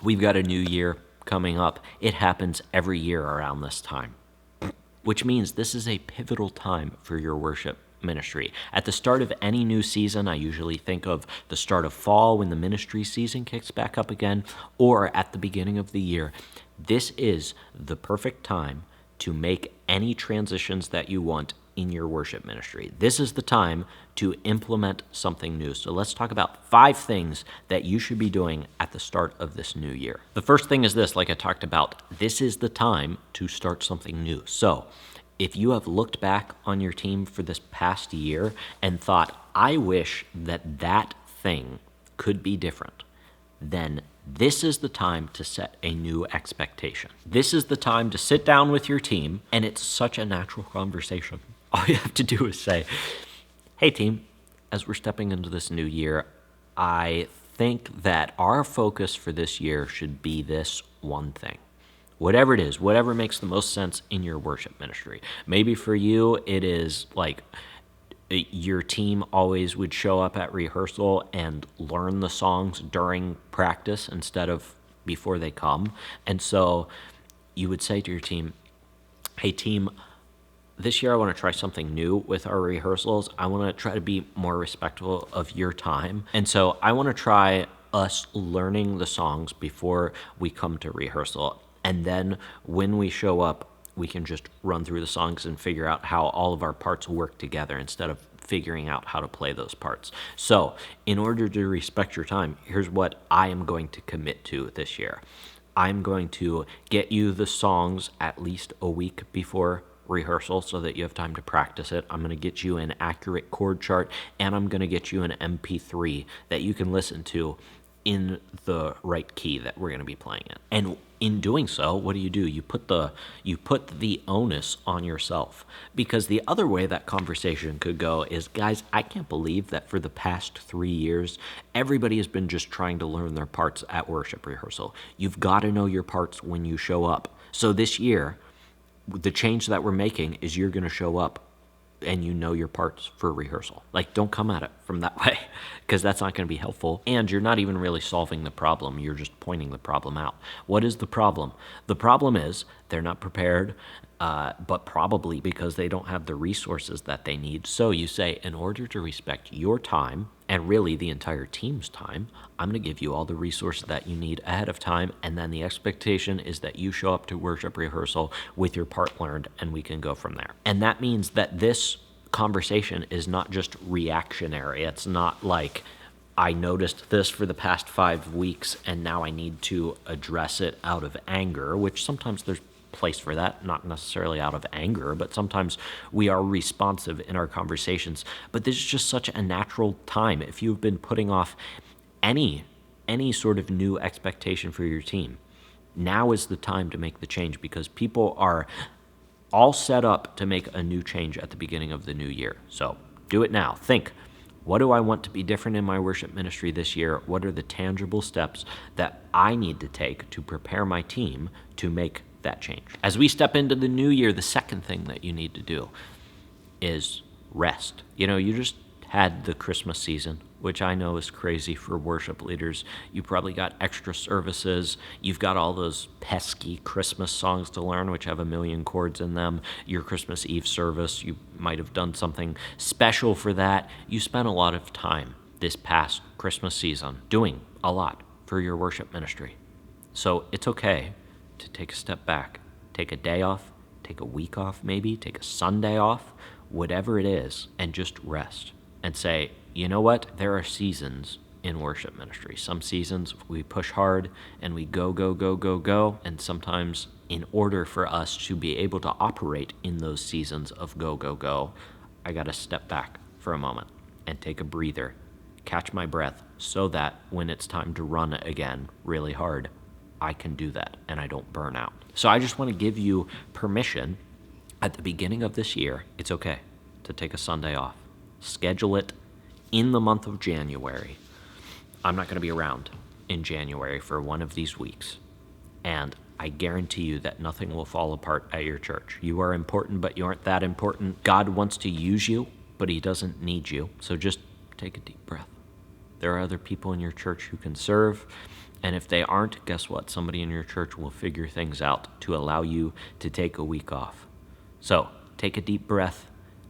We've got a new year coming up. It happens every year around this time, which means this is a pivotal time for your worship ministry. At the start of any new season, I usually think of the start of fall when the ministry season kicks back up again, or at the beginning of the year. This is the perfect time to make any transitions that you want in your worship ministry. This is the time to implement something new. So let's talk about 5 things that you should be doing at the start of this new year. The first thing is this, like I talked about, this is the time to start something new. So if you have looked back on your team for this past year and thought, I wish that that thing could be different, then this is the time to set a new expectation. This is the time to sit down with your team, and it's such a natural conversation. All you have to do is say, hey team, as we're stepping into this new year, I think that our focus for this year should be this one thing. Whatever it is, whatever makes the most sense in your worship ministry. Maybe for you, it is like your team always would show up at rehearsal and learn the songs during practice instead of before they come. And so you would say to your team, hey team, this year I want to try something new with our rehearsals. I want to try to be more respectful of your time. And so I want to try us learning the songs before we come to rehearsal. And then when we show up, we can just run through the songs and figure out how all of our parts work together instead of figuring out how to play those parts. So in order to respect your time, here's what I am going to commit to this year. I'm going to get you the songs at least a week before rehearsal so that you have time to practice it. I'm going to get you an accurate chord chart, and I'm going to get you an MP3 that you can listen to in the right key that we're going to be playing in. And in doing so, what do? You put the onus on yourself. Because the other way that conversation could go is, guys, I can't believe that for the past 3 years, everybody has been just trying to learn their parts at worship rehearsal. You've got to know your parts when you show up. So this year, the change that we're making is you're going to show up and you know your parts for rehearsal. Like, don't come at it from that way, because that's not going to be helpful. And you're not even really solving the problem. You're just pointing the problem out. What is the problem? The problem is they're not prepared, but probably because they don't have the resources that they need. So you say, in order to respect your time, and really the entire team's time, I'm going to give you all the resources that you need ahead of time, and then the expectation is that you show up to worship rehearsal with your part learned, and we can go from there. And that means that this conversation is not just reactionary. It's not like, I noticed this for the past 5 weeks, and now I need to address it out of anger, which sometimes there's place for that, not necessarily out of anger, but sometimes we are responsive in our conversations. But this is just such a natural time. If you've been putting off any sort of new expectation for your team, now is the time to make the change, because people are all set up to make a new change at the beginning of the new year. So do it now. Think, what do I want to be different in my worship ministry this year? What are the tangible steps that I need to take to prepare my team to make that change? As we step into the new year, the second thing that you need to do is rest. You just had the Christmas season, which I know is crazy for worship leaders. You probably got extra services. You've got all those pesky Christmas songs to learn, which have a million chords in them. Your Christmas Eve service, you might have done something special for that. You spent a lot of time this past Christmas season doing a lot for your worship ministry. So it's okay to take a step back, take a day off, take a week off maybe, take a Sunday off, whatever it is, and just rest and say, you know what? There are seasons in worship ministry. Some seasons we push hard and we go, and sometimes in order for us to be able to operate in those seasons of go, I got to step back for a moment and take a breather, catch my breath, so that when it's time to run again really hard, I can do that and I don't burn out. So I just want to give you permission at the beginning of this year. It's okay to take a Sunday off. Schedule it in the month of January. I'm not going to be around in January for one of these weeks. And I guarantee you that nothing will fall apart at your church. You are important, but you aren't that important. God wants to use you, but he doesn't need you. So just take a deep breath. There are other people in your church who can serve, And if they aren't, guess what? Somebody in your church will figure things out to allow you to take a week off. So take a deep breath.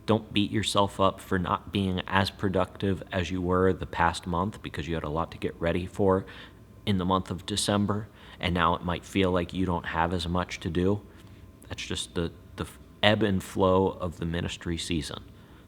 Don't beat yourself up for not being as productive as you were the past month because you had a lot to get ready for in the month of December, and now it might feel like you don't have as much to do. That's just the ebb and flow of the ministry season.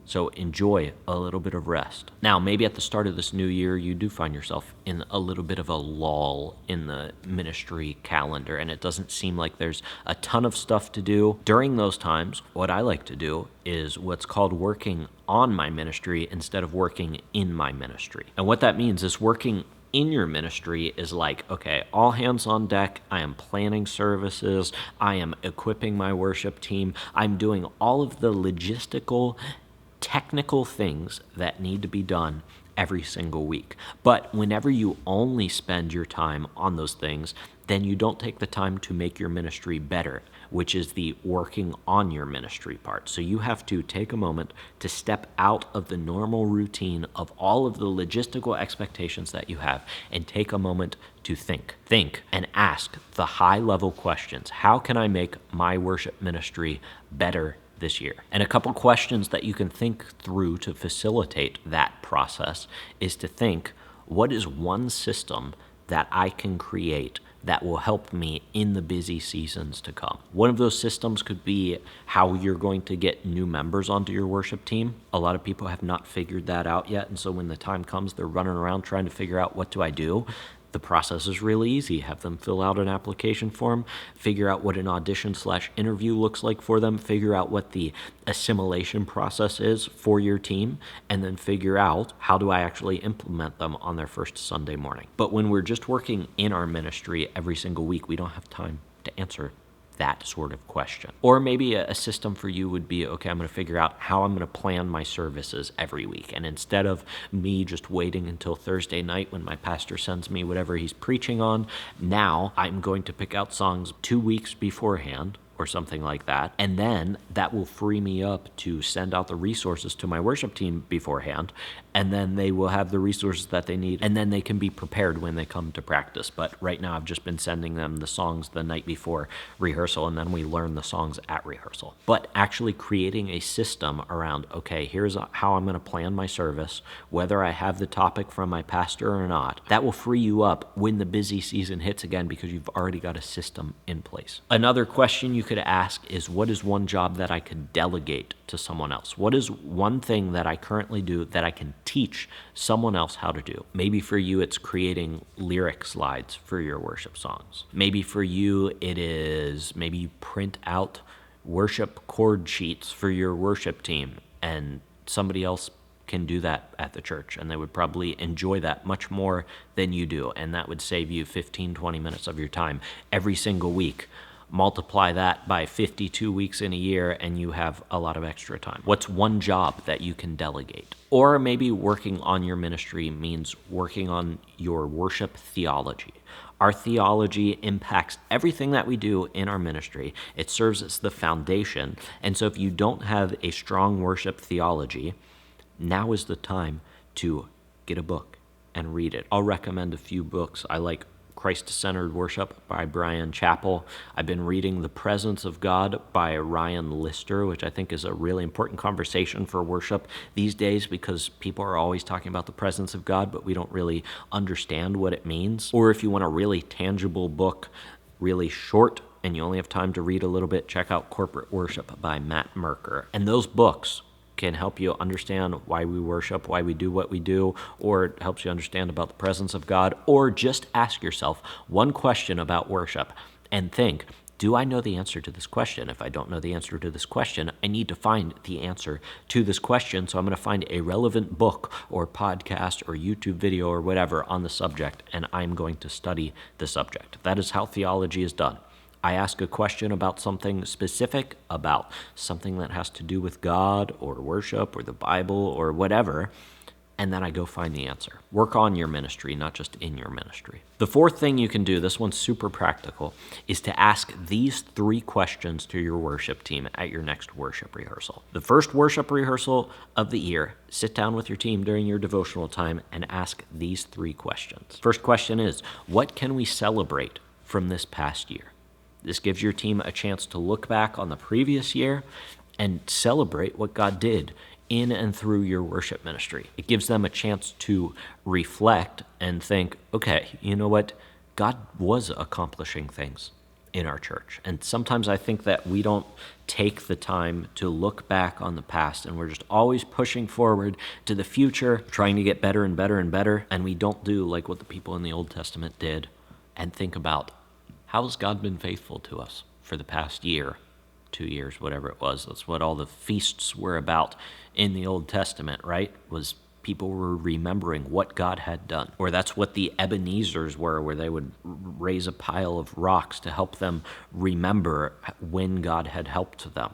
So enjoy a little bit of rest. Now, maybe at the start of this new year, you do find yourself in a little bit of a lull in the ministry calendar, and it doesn't seem like there's a ton of stuff to do. During those times, what I like to do is what's called working on my ministry instead of working in my ministry. And what that means is working in your ministry is like, okay, all hands on deck. I am planning services. I am equipping my worship team. I'm doing all of the logistical technical things that need to be done every single week. But whenever you only spend your time on those things, then you don't take the time to make your ministry better, which is the working on your ministry part. So you have to take a moment to step out of the normal routine of all of the logistical expectations that you have and take a moment to think and ask the high-level questions. How can I make my worship ministry better this year? And a couple questions that you can think through to facilitate that process is to think, what is one system that I can create that will help me in the busy seasons to come? One of those systems could be how you're going to get new members onto your worship team. A lot of people have not figured that out yet, and so when the time comes, they're running around trying to figure out, what do I do? The process is really easy. Have them fill out an application form, figure out what an audition/interview looks like for them, figure out what the assimilation process is for your team, and then figure out how do I actually implement them on their first Sunday morning. But when we're just working in our ministry every single week, we don't have time to answer that sort of question. Or maybe a system for you would be, okay, I'm going to figure out how I'm going to plan my services every week. And instead of me just waiting until Thursday night when my pastor sends me whatever he's preaching on, now I'm going to pick out songs 2 weeks beforehand or something like that. And then that will free me up to send out the resources to my worship team beforehand. And then they will have the resources that they need. And then they can be prepared when they come to practice. But right now I've just been sending them the songs the night before rehearsal, and then we learn the songs at rehearsal. But actually creating a system around, okay, here's how I'm going to plan my service, whether I have the topic from my pastor or not, that will free you up when the busy season hits again because you've already got a system in place. Another question you could ask is, what is one job that I could delegate to someone else? What is one thing that I currently do that I can teach someone else how to do? Maybe for you, it's creating lyric slides for your worship songs. Maybe for you, it is maybe you print out worship chord sheets for your worship team, and somebody else can do that at the church, and they would probably enjoy that much more than you do, and that would save you 15-20 minutes of your time every single week. Multiply that by 52 weeks in a year, and you have a lot of extra time. What's one job that you can delegate? Or maybe working on your ministry means working on your worship theology. Our theology impacts everything that we do in our ministry. It serves as the foundation. And so if you don't have a strong worship theology, now is the time to get a book and read it. I'll recommend a few books. I like Christ-Centered Worship by Bryan Chapell. I've been reading The Presence of God by Ryan Lister, which I think is a really important conversation for worship these days because people are always talking about the presence of God, but we don't really understand what it means. Or if you want a really tangible book, really short, and you only have time to read a little bit, check out Corporate Worship by Matt Merker. And those books can help you understand why we worship, why we do what we do, or it helps you understand about the presence of God, or just ask yourself one question about worship and think, do I know the answer to this question? If I don't know the answer to this question, I need to find the answer to this question, so I'm going to find a relevant book or podcast or YouTube video or whatever on the subject, and I'm going to study the subject. That is how theology is done. I ask a question about something specific, about something that has to do with God or worship or the Bible or whatever. and then I go find the answer. Work on your ministry, not just in your ministry. The fourth thing you can do, this one's super practical, is to ask these 3 questions to your worship team at your next worship rehearsal. The first worship rehearsal of the year, sit down with your team during your devotional time and ask these 3 questions. First question is, what can we celebrate from this past year? This gives your team a chance to look back on the previous year and celebrate what God did in and through your worship ministry. It gives them a chance to reflect and think, okay, you know what? God was accomplishing things in our church. And sometimes I think that we don't take the time to look back on the past, and we're just always pushing forward to the future, trying to get better and better and better. And we don't do like what the people in the Old Testament did and think about, how has God been faithful to us for the past year, 2 years, whatever it was? That's what all the feasts were about in the Old Testament, right? Was people were remembering what God had done. Or that's what the Ebenezers were, where they would raise a pile of rocks to help them remember when God had helped them.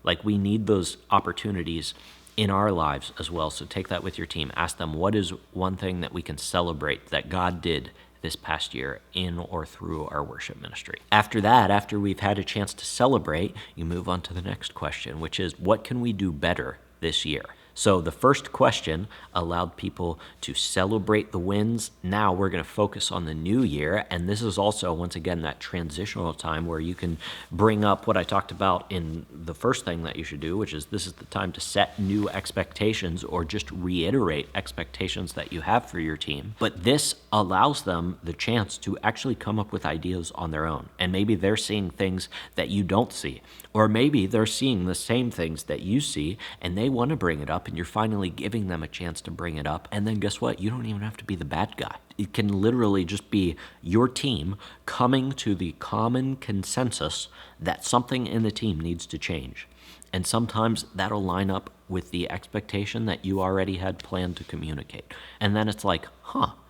Like, we need those opportunities in our lives as well. So take that with your team. Ask them, what is one thing that we can celebrate that God did this past year in or through our worship ministry? After that, after we've had a chance to celebrate, you move on to the next question, which is, what can we do better this year? So the first question allowed people to celebrate the wins. Now we're going to focus on the new year. And this is also, once again, that transitional time where you can bring up what I talked about in the first thing that you should do, which is this is the time to set new expectations or just reiterate expectations that you have for your team. But this allows them the chance to actually come up with ideas on their own. And maybe they're seeing things that you don't see. Or maybe they're seeing the same things that you see and they want to bring it up, and you're finally giving them a chance to bring it up. And then guess what? You don't even have to be the bad guy. It can literally just be your team coming to the common consensus that something in the team needs to change. And sometimes that'll line up with the expectation that you already had planned to communicate. And then it's like,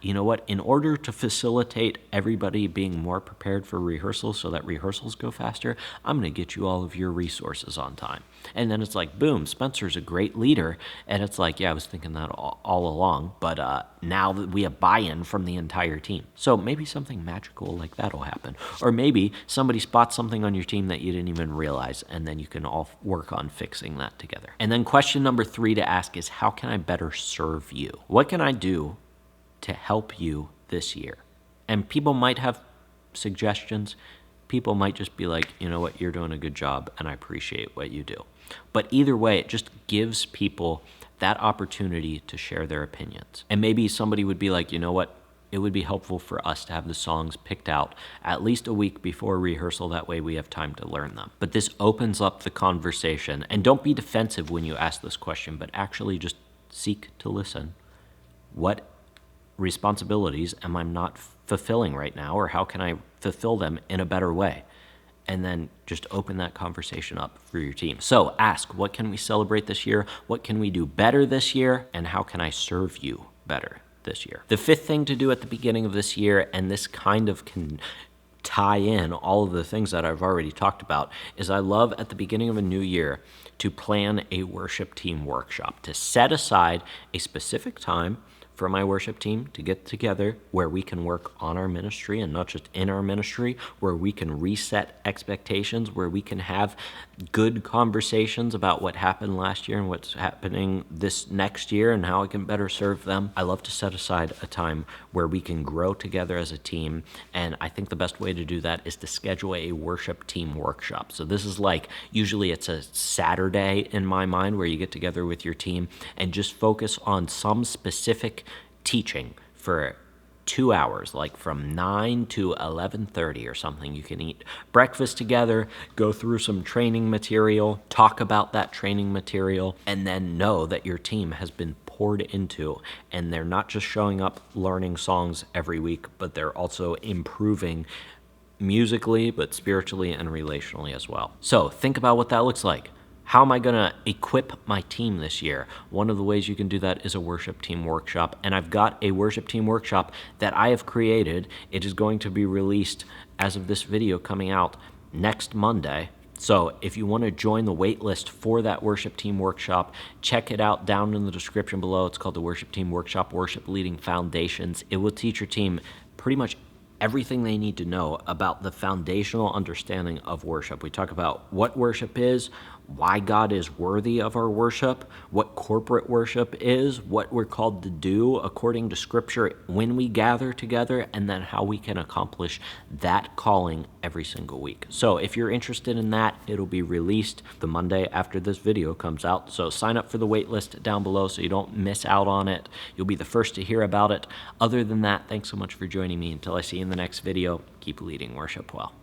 you know what? In order to facilitate everybody being more prepared for rehearsals so that rehearsals go faster, I'm going to get you all of your resources on time. And then it's like, boom, Spencer's a great leader. And it's like, yeah, I was thinking that all along, but now that we have buy-in from the entire team. So maybe something magical like that will happen. Or maybe somebody spots something on your team that you didn't even realize, and then you can all work on fixing that together. And then question number 3 to ask is, how can I better serve you? What can I do to help you this year? And people might have suggestions. People might just be like, you know what, you're doing a good job and I appreciate what you do. But either way, it just gives people that opportunity to share their opinions. And maybe somebody would be like, you know what, it would be helpful for us to have the songs picked out at least a week before rehearsal. That way we have time to learn them. But this opens up the conversation. And don't be defensive when you ask this question, but actually just seek to listen. What responsibilities am I not fulfilling right now, or how can I fulfill them in a better way? And then just open that conversation up for your team. So ask, what can we celebrate this year? What can we do better this year? And how can I serve you better this year? The 5th thing to do at the beginning of this year, and this kind of can tie in all of the things that I've already talked about, is I love at the beginning of a new year to plan a worship team workshop, to set aside a specific time for my worship team to get together where we can work on our ministry and not just in our ministry, where we can reset expectations, where we can have good conversations about what happened last year and what's happening this next year and how I can better serve them. I love to set aside a time where we can grow together as a team, and I think the best way to do that is to schedule a worship team workshop. So this is like, usually it's a Saturday in my mind where you get together with your team and just focus on some specific teaching for 2 hours, like from 9 to 11:30 or something. You can eat breakfast together, go through some training material, talk about that training material, and then know that your team has been poured into, and they're not just showing up learning songs every week, but they're also improving musically, but spiritually and relationally as well. So think about what that looks like. How am I going to equip my team this year? One of the ways you can do that is a worship team workshop. And I've got a worship team workshop that I have created. It is going to be released as of this video coming out next Monday. So if you want to join the wait list for that worship team workshop, check it out down in the description below. It's called the Worship Team Workshop, Worship Leading Foundations. It will teach your team pretty much everything they need to know about the foundational understanding of worship. We talk about what worship is, why God is worthy of our worship, what corporate worship is, what we're called to do according to Scripture when we gather together, and then how we can accomplish that calling every single week. So if you're interested in that, it'll be released the Monday after this video comes out. So sign up for the wait list down below so you don't miss out on it. You'll be the first to hear about it. Other than that, thanks so much for joining me. Until I see you in the next video, keep leading worship well.